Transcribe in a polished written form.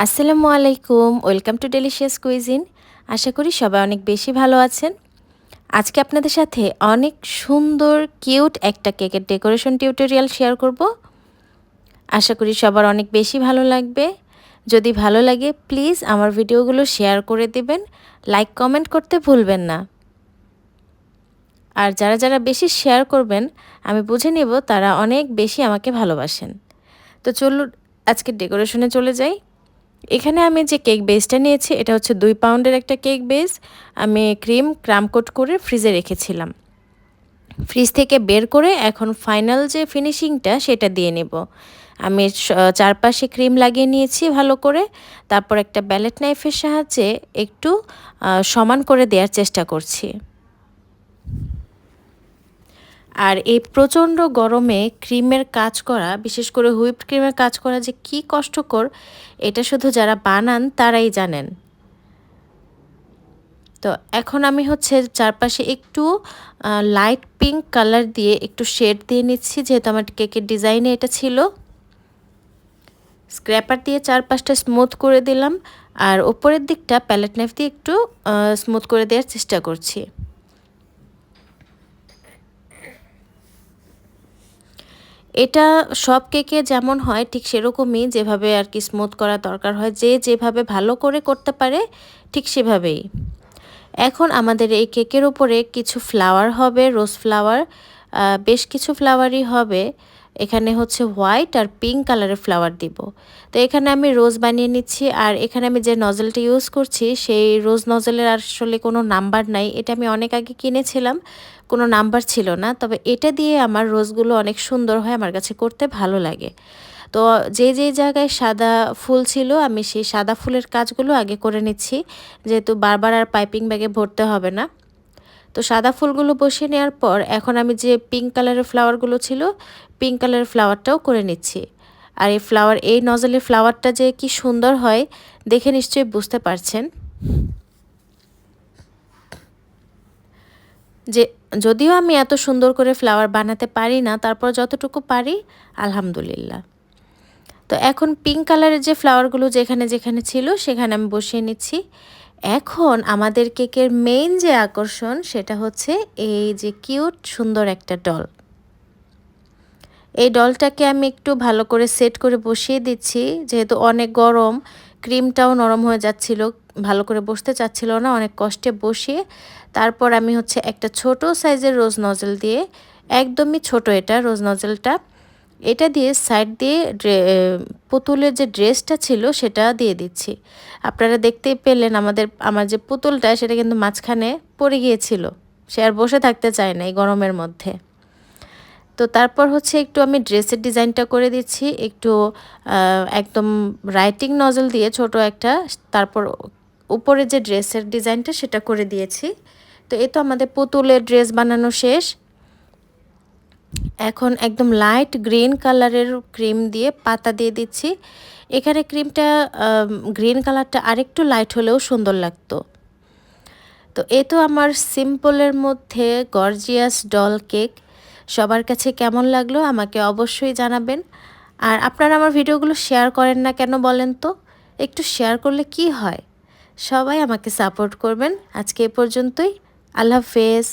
আসসালামু আলাইকুম, welcome to delicious cuisine. আশা করি সবাই অনেক বেশি ভালো আছেন। আজকে আপনাদের সাথে অনেক সুন্দর কিউট একটা কেকের ডেকোরেশন টিউটোরিয়াল শেয়ার করব। আশা করি সবার অনেক বেশি ভালো লাগবে। যদি ভালো লাগে প্লিজ আমার ভিডিওগুলো শেয়ার করে দিবেন, লাইক কমেন্ট করতে ভুলবেন না। আর যারা যারা বেশি শেয়ার করবেন আমি বুঝে নেব তারা অনেক বেশি আমাকে ভালোবাসেন। তো চলুন আজকে ডেকোরেশনে চলে যাই। এখানে আমি যে কেক বেসটা নিয়েছি এটা হচ্ছে 2 পাউন্ডের একটা কেক বেস। আমি ক্রাম কোট করে ফ্রিজে রেখেছিলাম। ফ্রিজ থেকে বের করে এখন ফাইনাল যে ফিনিশিংটা সেটা দিয়ে নেব। আমি চারপাশে ক্রিম লাগিয়ে নিয়েছি ভালো করে। তারপর একটা ব্যালেট নাইফের সাহায্যে একটু সমান করে দেওয়ার চেষ্টা করছি। আর এই প্রচণ্ড গরমে ক্রিমের কাজ করা, বিশেষ করে হুইপড ক্রিমের কাজ করা যে কী কষ্টকর, এটা শুধু যারা বানান তারাই জানেন। তো এখন আমি হচ্ছে চারপাশে একটু লাইট পিঙ্ক কালার দিয়ে একটু শেড দিয়ে নিচ্ছি, যেহেতু আমার কেকের ডিজাইনে এটা ছিল। স্ক্র্যাপার দিয়ে চারপাশটা স্মুথ করে দিলাম, আর ওপরের দিকটা প্যালেট নাইফ দিয়ে একটু স্মুথ করে দেওয়ার চেষ্টা করছি। এটা সব কেকে যেমন হয় ঠিক সেরকমই, যেভাবে আর কি স্মুথ করা দরকার হয়, যে যেভাবে ভালো করে করতে পারে ঠিক সেভাবেই। এখন আমাদের এই কেকের উপরে কিছু ফ্লাওয়ার হবে, রোজ ফ্লাওয়ার, বেশ কিছু ফ্লাওয়ারই হবে। এখানে হচ্ছে হোয়াইট আর পিঙ্ক কালারের ফ্লাওয়ার দিব। তো এখানে আমি রোজ বানিয়ে নিচ্ছি, আর এখানে আমি যে নজলটা ইউজ করছি সেই রোজ নজলের আসলে কোনো নাম্বার নাই। এটা আমি অনেক আগে কিনেছিলাম, কোনো নাম্বার ছিল না। তবে এটা দিয়ে আমার রোজগুলো অনেক সুন্দর হয়, আমার কাছে করতে ভালো লাগে। তো যে জায়গায় সাদা ফুল ছিল আমি সেই সাদা ফুলের কাজগুলো আগে করে নিচ্ছি, যেহেতু বারবার আর পাইপিং ব্যাগে ভরতে হবে না। তো সাদা ফুলগুলো বসিয়ে নেওয়ার পর এখন আমি যে পিঙ্ক কালারের ফ্লাওয়ারগুলো ছিল পিঙ্ক কালারের ফ্লাওয়ারটাও করে নিচ্ছি। আর এই নজলের ফ্লাওয়ারটা যে কি সুন্দর হয় দেখে নিশ্চয়ই বুঝতে পারছেন। যে যদিও আমি এত সুন্দর করে ফ্লাওয়ার বানাতে পারি না, তারপর যতটুকু পারি আলহামদুলিল্লাহ। তো এখন পিঙ্ক কালারের যে ফ্লাওয়ারগুলো যেখানে যেখানে ছিল সেখানে আমি বসিয়ে নিচ্ছি। এখন আমাদের কেকের মেইন যে আকর্ষণ সেটা হচ্ছে এই যে কিউট সুন্দর একটা ডল। এই ডলটাকে আমি একটু ভালো করে সেট করে বসিয়ে দিচ্ছি, যেহেতু অনেক গরম, ক্রিমটাও নরম হয়ে যাচ্ছিল, ভালো করে বসতে চাচ্ছিল না, অনেক কষ্টে বসিয়ে তারপর আমি হচ্ছে একটা ছোট সাইজের রোজ নজল দিয়ে, একদমই ছোট এটা রোজ নজলটা, এটা দিয়ে সাইড দিয়ে পুতুলের যে ড্রেসটা ছিল সেটা দিয়ে দিচ্ছি। আপনারা দেখতেই পেলেন আমার যে পুতুলটা সেটা কিন্তু মাঝখানে পড়ে গিয়েছিল, সে আর বসে থাকতে চায় না এই গরমের মধ্যে। তো তারপর হচ্ছে একটু আমি ড্রেসের ডিজাইনটা করে দিচ্ছি, একটু একদম রাইটিং নজল দিয়ে ছোট একটা, তারপর উপরে যে ড্রেসের ডিজাইনটা সেটা করে দিয়েছি। তো এই তো আমাদের পুতুলের ড্রেস বানানো শেষ। এখন একদম লাইট গ্রিন কালারের ক্রিম দিয়ে পাতা দিয়ে দিচ্ছি। এখানে ক্রিমটা গ্রিন কালারটা আরেকটু লাইট হলেও সুন্দর লাগতো। তো এই তো আমার সিম্পলের মধ্যে গর্জিয়াস ডল কেক। সবার কাছে কেমন লাগলো আমাকে অবশ্যই জানাবেন। আর আপনারা আমার ভিডিওগুলো শেয়ার করেন না কেন বলেন তো? একটু শেয়ার করলে কি হয়? সবাই আমাকে সাপোর্ট করবেন। আজকে এ পর্যন্তই। আল্লাহ হাফেজ।